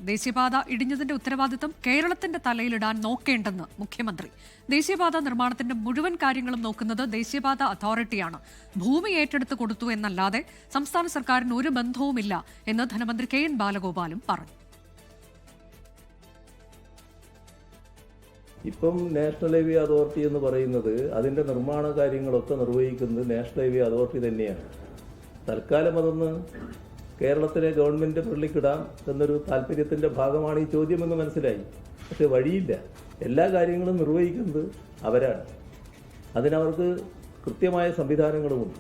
ദേശീയപാത ഇടിഞ്ഞതിന്റെ ഉത്തരവാദിത്തം കേരളത്തിന്റെ തലയിലിടാൻ നോക്കേണ്ടെന്ന് മുഖ്യമന്ത്രി. ദേശീയപാത നിർമ്മാണത്തിന്റെ മുഴുവൻ കാര്യങ്ങളും നോക്കുന്നത് ദേശീയപാത അതോറിറ്റിയാണ്. ഭൂമി ഏറ്റെടുത്ത് കൊടുത്തു എന്നല്ലാതെ സംസ്ഥാന സർക്കാരിന് ഒരു ബന്ധവുമില്ല എന്ന് ധനമന്ത്രി KN ബാലഗോപാലും പറഞ്ഞു. ഇപ്പം നാഷണൽ ഹൈവേ അതോറിറ്റി എന്ന് പറയുന്നത് അതിൻ്റെ നിർമ്മാണ കാര്യങ്ങളൊക്കെ നിർവഹിക്കുന്നത് നാഷണൽ ഹൈവേ അതോറിറ്റി തന്നെയാണ്. തൽക്കാലം അതൊന്ന് കേരളത്തിലെ ഗവൺമെൻറ് പുള്ളിക്കിടാം എന്നൊരു താല്പര്യത്തിൻ്റെ ഭാഗമാണ് ഈ ചോദ്യമെന്ന് മനസ്സിലായി. പക്ഷെ വഴിയില്ല, എല്ലാ കാര്യങ്ങളും നിർവഹിക്കുന്നത് അവരാണ്. അതിനവർക്ക് കൃത്യമായ സംവിധാനങ്ങളുമുണ്ട്.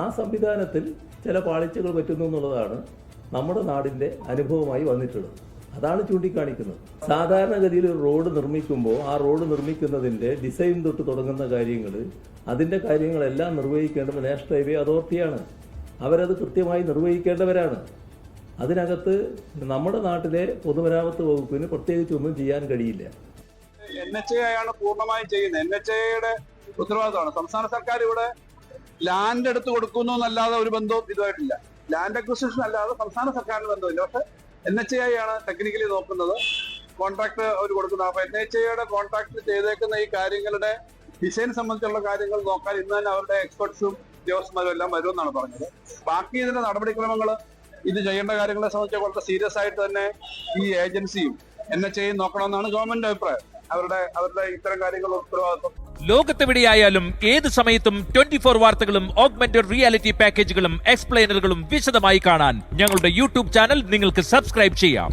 ആ സംവിധാനത്തിൽ ചില പാളിച്ചകൾ പറ്റുന്നു എന്നുള്ളതാണ് നമ്മുടെ നാടിൻ്റെ അനുഭവമായി വന്നിട്ടുള്ളത്. അതാണ് ചൂണ്ടിക്കാണിക്കുന്നത്. സാധാരണഗതിയിൽ ഒരു റോഡ് നിർമ്മിക്കുമ്പോൾ ആ റോഡ് നിർമ്മിക്കുന്നതിൻ്റെ ഡിസൈൻ തൊട്ട് തുടങ്ങുന്ന കാര്യങ്ങൾ, അതിൻ്റെ കാര്യങ്ങളെല്ലാം നിർവഹിക്കേണ്ടത് നാഷണൽ ഹൈവേ അതോറിറ്റിയാണ്. അവരത് കൃത്യമായി നിർവഹിക്കേണ്ടവരാണ്. അതിനകത്ത് നമ്മുടെ നാട്ടിലെ പൊതുമരാമത്ത് വകുപ്പിന് പ്രത്യേകിച്ചൊന്നും ചെയ്യാൻ കഴിയില്ല. NHAI ആണ് പൂർണ്ണമായും ചെയ്യുന്നത്. NHAIയുടെ ഉത്തരവാദിത്തമാണ്. സംസ്ഥാന സർക്കാർ ഇവിടെ ലാൻഡ് എടുത്ത് കൊടുക്കുന്നു എന്നല്ലാതെ ഒരു ബന്ധവും ഇതുമായിട്ടില്ല. ലാൻഡ് അക്വിസിഷൻ അല്ലാതെ സംസ്ഥാന സർക്കാരിന് ബന്ധമില്ല. പക്ഷെ NHAI ആണ് ടെക്നിക്കലി നോക്കുന്നത്, കോൺട്രാക്ട് അവർ കൊടുക്കുന്നത്. അപ്പൊ NHAIയുടെ കോൺട്രാക്ട് ചെയ്തേക്കുന്ന ഈ കാര്യങ്ങളുടെ ഡിസൈൻ സംബന്ധിച്ചുള്ള കാര്യങ്ങൾ നോക്കാൻ ഇന്ന് തന്നെ അവരുടെ എക്സ്പെർട്സും ഉദ്യോഗസ്ഥന്മാരും എല്ലാം വരുമെന്നാണ് പറഞ്ഞത്. ബാക്കി ഇതിന്റെ നടപടിക്രമങ്ങൾ, ഇത് ചെയ്യേണ്ട കാര്യങ്ങളെ സംബന്ധിച്ച് വളരെ സീരിയസ് ആയിട്ട് തന്നെ ഈ ഏജൻസിയും NHAI നോക്കണമെന്നാണ് ഗവൺമെന്റ് അഭിപ്രായം. അവരുടെ ഇത്തരം കാര്യങ്ങൾ ഉത്തരവാദിത്വം. ലോകത്തെവിടെയായാലും ഏത് സമയത്തും 24 വാർത്തകളും ഓഗ്മെന്റഡ് റിയാലിറ്റി പാക്കേജുകളും എക്സ്പ്ലെയിനറുകളും വിശദമായി കാണാൻ ഞങ്ങളുടെ YouTube ചാനൽ നിങ്ങൾക്ക് സബ്സ്ക്രൈബ് ചെയ്യാം.